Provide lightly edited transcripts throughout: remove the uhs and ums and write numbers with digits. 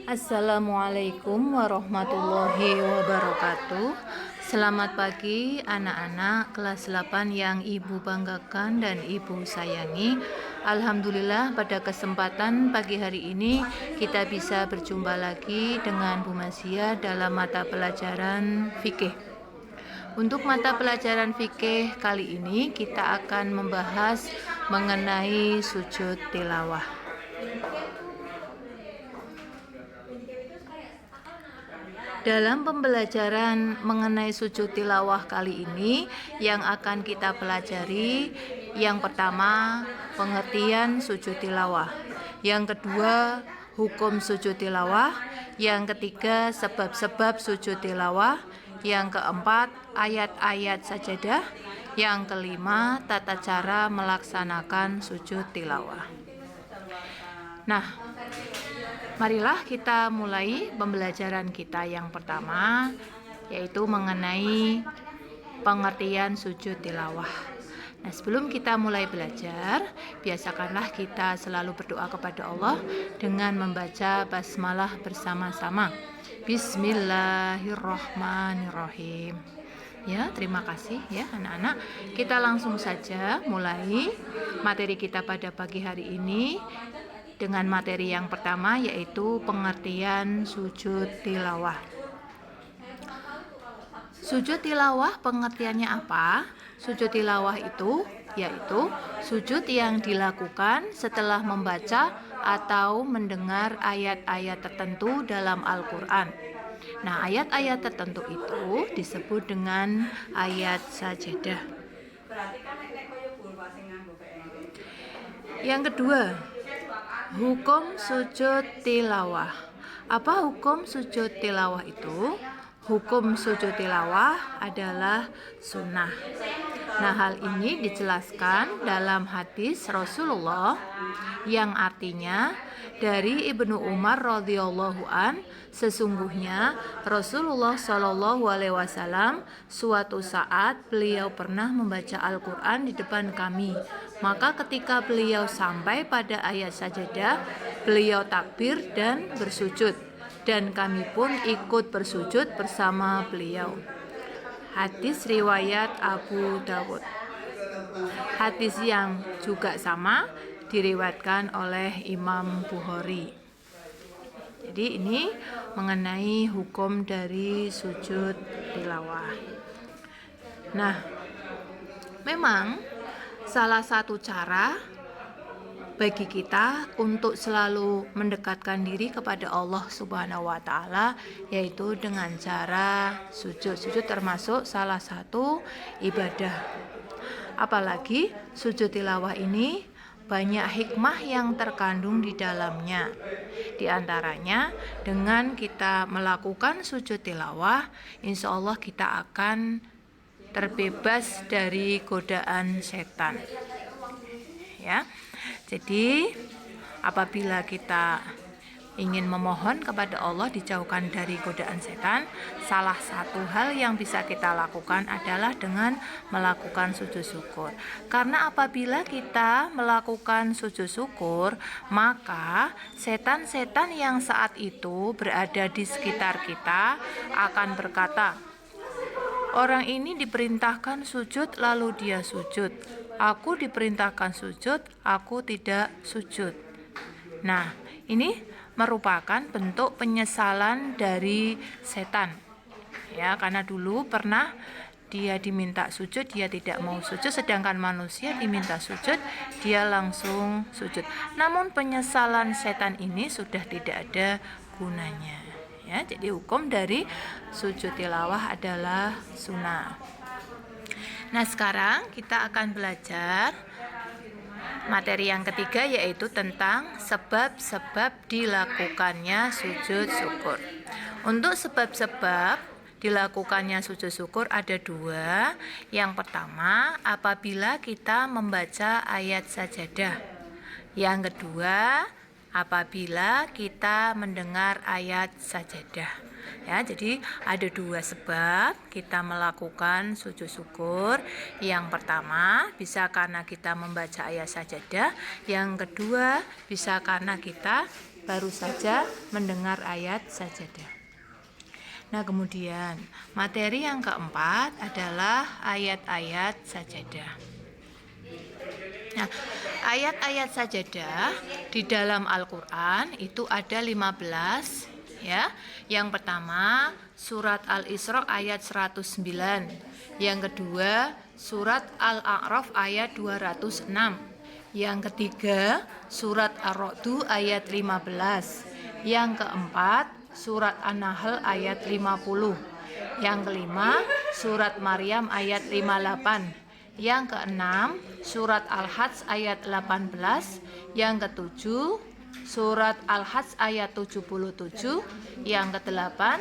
Assalamualaikum warahmatullahi wabarakatuh. Selamat pagi anak-anak kelas 8 yang ibu banggakan dan ibu sayangi. Alhamdulillah pada kesempatan pagi hari ini kita bisa berjumpa lagi dengan Bu Masia dalam mata pelajaran fikih. Untuk mata pelajaran fikih kali ini kita akan membahas mengenai sujud tilawah. Dalam pembelajaran mengenai sujud tilawah kali ini yang akan kita pelajari, yang pertama pengertian sujud tilawah, yang kedua hukum sujud tilawah, yang ketiga sebab-sebab sujud tilawah, yang keempat ayat-ayat sajadah, yang kelima tata cara melaksanakan sujud tilawah. Nah, marilah kita mulai pembelajaran kita yang pertama, yaitu mengenai pengertian sujud tilawah. Nah, sebelum kita mulai belajar, biasakanlah kita selalu berdoa kepada Allah dengan membaca basmalah bersama-sama. Bismillahirrahmanirrahim. Ya, terima kasih ya anak-anak. Kita langsung saja mulai materi kita pada pagi hari ini dengan materi yang pertama, yaitu pengertian sujud tilawah. Sujud tilawah pengertiannya apa? Sujud tilawah itu yaitu sujud yang dilakukan setelah membaca atau mendengar ayat-ayat tertentu dalam Al-Quran. Nah, ayat-ayat tertentu itu disebut dengan ayat sajadah. Yang kedua, hukum sujud tilawah. Apa hukum sujud tilawah itu? Hukum sujud tilawah adalah sunnah. Nah, hal ini dijelaskan dalam hadis Rasulullah yang artinya dari Ibnu Umar radhiyallahu an, sesungguhnya Rasulullah Shallallahu alaihi wasallam suatu saat beliau pernah membaca Al-Quran di depan kami. Maka ketika beliau sampai pada ayat sajadah, beliau takbir dan bersujud, dan kami pun ikut bersujud bersama beliau. Hadis riwayat Abu Dawud. Hadis yang juga sama diriwayatkan oleh Imam Bukhari. Jadi ini mengenai hukum dari sujud tilawah. Nah, memang salah satu cara bagi kita untuk selalu mendekatkan diri kepada Allah Subhanahu wa taala yaitu dengan cara sujud. Sujud termasuk salah satu ibadah. Apalagi sujud tilawah ini banyak hikmah yang terkandung di dalamnya. Di antaranya dengan kita melakukan sujud tilawah, insya Allah kita akan terbebas dari godaan setan. Ya. Jadi apabila kita ingin memohon kepada Allah dijauhkan dari godaan setan, salah satu hal yang bisa kita lakukan adalah dengan melakukan sujud syukur. Karena apabila kita melakukan sujud syukur, maka setan-setan yang saat itu berada di sekitar kita akan berkata, orang ini diperintahkan sujud lalu dia sujud. Aku diperintahkan sujud, aku tidak sujud. Nah, ini merupakan bentuk penyesalan dari setan. Ya, karena dulu pernah dia diminta sujud, dia tidak mau sujud, sedangkan manusia diminta sujud, dia langsung sujud. Namun penyesalan setan ini sudah tidak ada gunanya. Ya, jadi hukum dari sujud tilawah adalah sunnah. Nah, sekarang kita akan belajar materi yang ketiga, yaitu tentang sebab-sebab dilakukannya sujud syukur. Untuk sebab-sebab dilakukannya sujud syukur ada dua. Yang pertama, apabila kita membaca ayat sajadah. Yang kedua, apabila kita mendengar ayat sajadah. Ya, jadi ada dua sebab kita melakukan sujud syukur. Yang pertama bisa karena kita membaca ayat sajadah, yang kedua bisa karena kita baru saja mendengar ayat sajadah. Nah, kemudian materi yang keempat adalah ayat-ayat sajadah. Nah, ayat-ayat sajadah di dalam Al-Qur'an itu ada 15 ya. Yang pertama surat Al-Isra ayat 109. Yang kedua surat Al-A'raf ayat 206. Yang ketiga surat Ar-Ra'd ayat 15. Yang keempat surat An-Nahl ayat 50. Yang kelima surat Maryam ayat 58. Yang keenam surat Al-Hajj ayat 18. Yang ketujuh surat Al-Hajj ayat 77. Yang kedelapan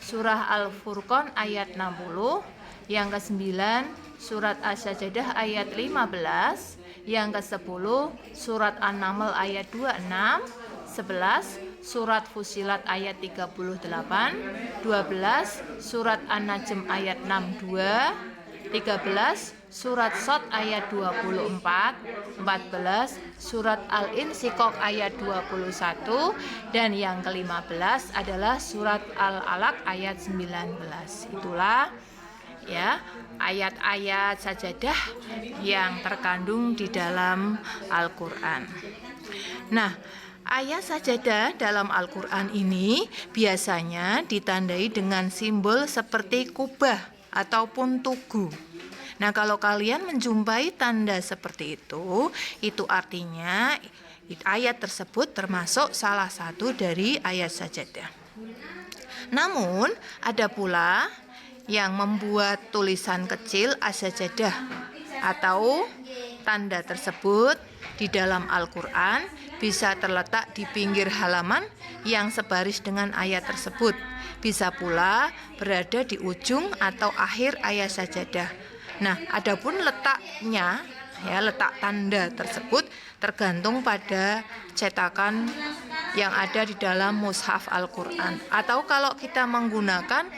surah Al-Furqan ayat 60. Yang kesembilan surat As-Sajdah ayat 15. Yang ke-10 surat An-Naml ayat 26. 11 surat Fussilat ayat 38. 12 surat An-Najm ayat 62. 13 surat Shad ayat 24. 14 surat Al-Insyiqaq ayat 21. Dan yang ke-15 adalah surat Al-Alaq ayat 19. Itulah ya ayat-ayat sajadah yang terkandung di dalam Al-Qur'an. Nah, ayat sajadah dalam Al-Qur'an ini biasanya ditandai dengan simbol seperti kubah ataupun tugu. Nah, kalau kalian menjumpai tanda seperti itu artinya ayat tersebut termasuk salah satu dari ayat sajadah. Namun, ada pula yang membuat tulisan kecil as-sajadah atau tanda tersebut di dalam Al-Qur'an bisa terletak di pinggir halaman yang sebaris dengan ayat tersebut. Bisa pula berada di ujung atau akhir ayat sajadah. Nah, adapun letaknya letak tanda tersebut tergantung pada cetakan yang ada di dalam mushaf Al-Qur'an. Atau kalau kita menggunakan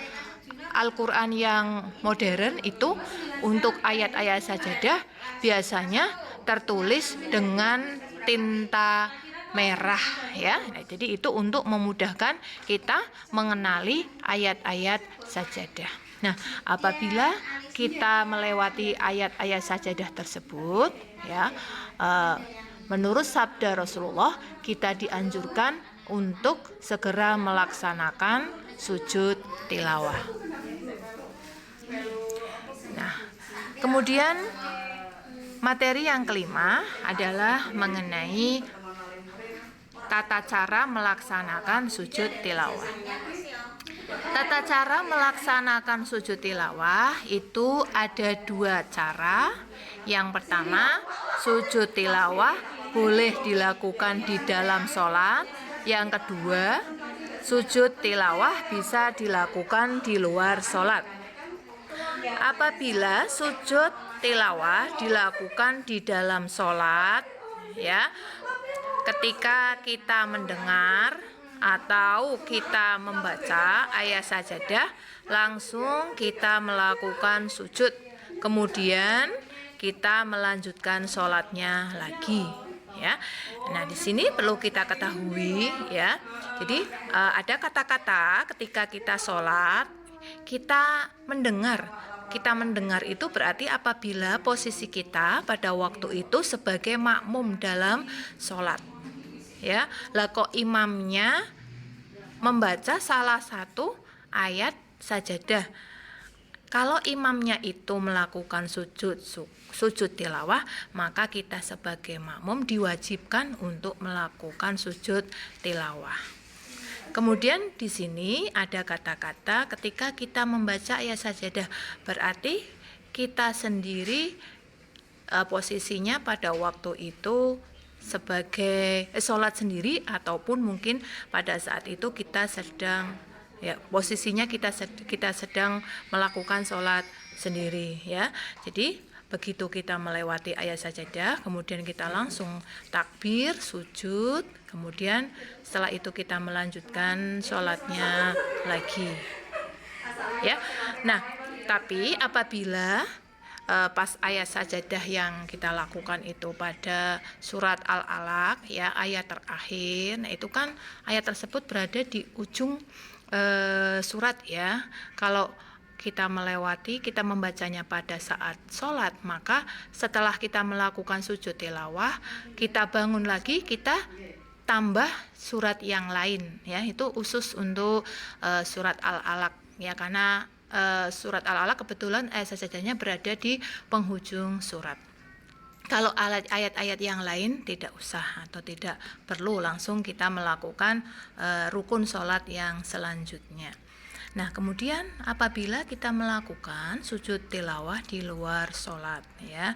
Al-Qur'an yang modern itu untuk ayat-ayat sajadah biasanya tertulis dengan tinta merah ya. Nah, jadi itu untuk memudahkan kita mengenali ayat-ayat sajadah. Nah, apabila kita melewati ayat-ayat sajadah tersebut ya, menurut sabda Rasulullah kita dianjurkan untuk segera melaksanakan sujud tilawah. Nah, kemudian materi yang kelima adalah mengenai tata cara melaksanakan sujud tilawah. Tata cara melaksanakan sujud tilawah itu ada dua cara. Yang pertama, sujud tilawah boleh dilakukan di dalam sholat. Yang kedua, sujud tilawah bisa dilakukan di luar sholat. Apabila sujud tilawah dilakukan di dalam sholat, ya, ketika kita mendengar atau kita membaca ayat sajadah, langsung kita melakukan sujud. Kemudian kita melanjutkan sholatnya lagi. Ya, nah di sini perlu kita ketahui ya. Jadi ada kata-kata ketika kita sholat kita mendengar. Kita mendengar itu berarti apabila posisi kita pada waktu itu sebagai makmum dalam sholat. Ya, lah kok imamnya membaca salah satu ayat sajadah. Kalau imamnya itu melakukan sujud tilawah, maka kita sebagai makmum diwajibkan untuk melakukan sujud tilawah. Kemudian di sini ada kata-kata ketika kita membaca ayat sajadah, berarti kita sendiri posisinya pada waktu itu sebagai sholat sendiri, ataupun mungkin pada saat itu kita sedang posisinya kita sedang melakukan sholat sendiri ya. Jadi begitu kita melewati ayat sajadah, kemudian kita langsung takbir, sujud, kemudian setelah itu kita melanjutkan sholatnya lagi ya. Nah, tapi apabila pas ayat sajadah yang kita lakukan itu pada surat Al-Alaq ya, ayat terakhir. Nah, itu kan ayat tersebut berada di ujung surat ya. Kalau kita melewati, kita membacanya pada saat sholat, maka setelah kita melakukan sujud tilawah, kita bangun lagi, kita tambah surat yang lain ya. Itu khusus untuk surat Al-Alaq ya, karena surat Al-Alaq kebetulan ayat sajadahnya berada di penghujung surat. Kalau ayat-ayat yang lain tidak usah atau tidak perlu, langsung kita melakukan rukun sholat yang selanjutnya. Nah, kemudian apabila kita melakukan sujud tilawah di luar sholat ya,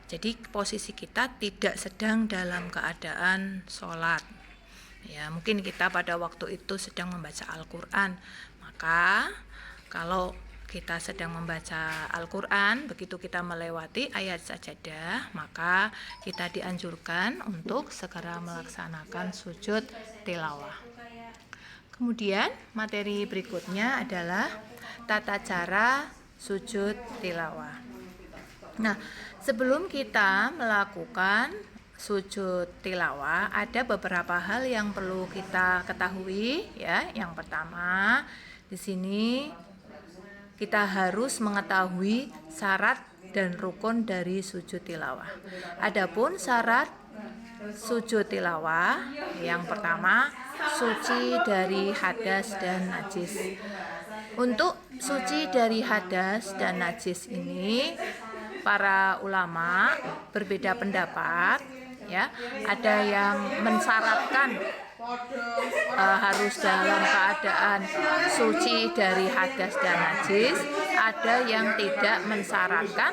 jadi posisi kita tidak sedang dalam keadaan sholat ya, mungkin kita pada waktu itu sedang membaca Al-Quran, maka kalau kita sedang membaca Al-Quran, begitu kita melewati ayat sajadah, maka kita dianjurkan untuk segera melaksanakan sujud tilawah. Kemudian materi berikutnya adalah tata cara sujud tilawah. Nah, sebelum kita melakukan sujud tilawah, ada beberapa hal yang perlu kita ketahui ya. Yang pertama, di sini kita harus mengetahui syarat dan rukun dari sujud tilawah. Adapun syarat sujud tilawah, yang pertama, suci dari hadas dan najis. Untuk suci dari hadas dan najis ini, para ulama berbeda pendapat ya. Ada yang mensyaratkan harus dalam keadaan suci dari hadas dan najis, ada yang tidak mensyaratkan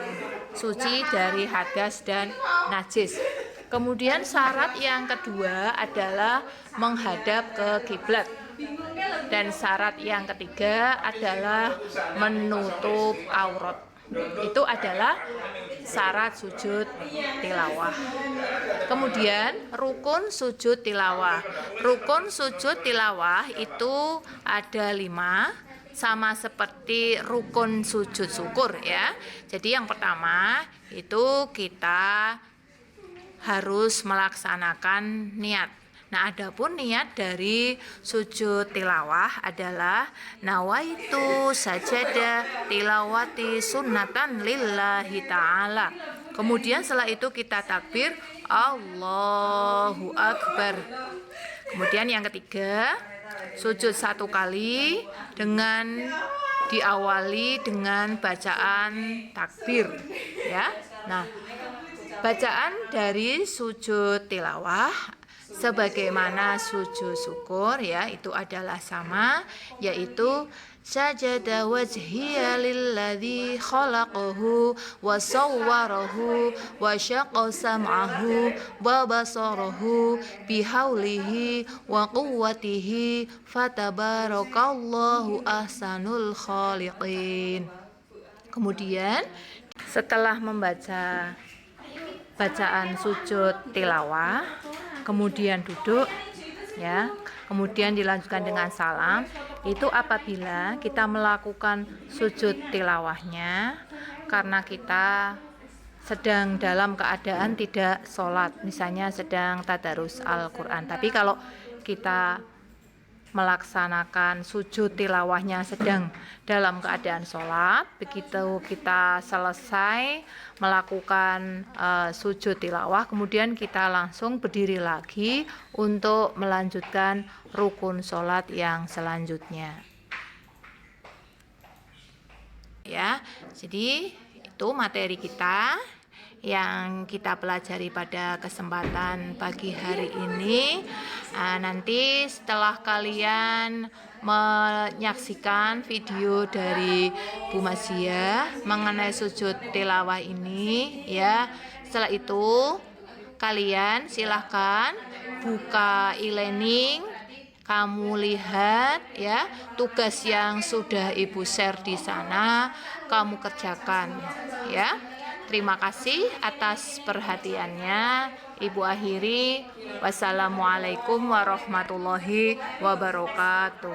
suci dari hadas dan najis. Kemudian syarat yang kedua adalah menghadap ke kiblat, dan syarat yang ketiga adalah menutup aurat. Itu adalah syarat sujud tilawah. Kemudian rukun sujud tilawah. Rukun sujud tilawah itu ada 5, sama seperti rukun sujud syukur ya. Jadi yang pertama itu kita harus melaksanakan niat. Nah, adapun niat dari sujud tilawah adalah nawaitu sajada tilawati sunnatan lillahi ta'ala. Kemudian setelah itu kita takbir Allahu Akbar. Kemudian yang ketiga, sujud 1 kali dengan diawali dengan bacaan takbir ya. Nah, bacaan dari sujud tilawah sebagaimana sujud syukur ya, itu adalah sama, yaitu sajada wajhiya lilladzi khalaqahu wa sawwarahu wa syaqqa sam'ahu wa basarahu bihaulihi wa quwwatihi fatabarakallahu ahsanul khaliqin. Kemudian setelah membaca bacaan sujud tilawah, kemudian duduk ya, kemudian dilanjutkan dengan salam. Itu apabila kita melakukan sujud tilawahnya karena kita sedang dalam keadaan tidak sholat, misalnya sedang tadarus Al-Quran. Tapi kalau kita melaksanakan sujud tilawahnya sedang dalam keadaan sholat, begitu kita selesai melakukan sujud tilawah, kemudian kita langsung berdiri lagi untuk melanjutkan rukun sholat yang selanjutnya ya. Jadi itu materi kita yang kita pelajari pada kesempatan pagi hari ini. Nanti setelah kalian menyaksikan video dari Bu Mazia mengenai sujud tilawah ini ya, setelah itu kalian silahkan buka e-learning, kamu lihat ya tugas yang sudah Ibu share di sana, kamu kerjakan ya. Terima kasih atas perhatiannya. Ibu akhiri, wassalamualaikum warahmatullahi wabarakatuh.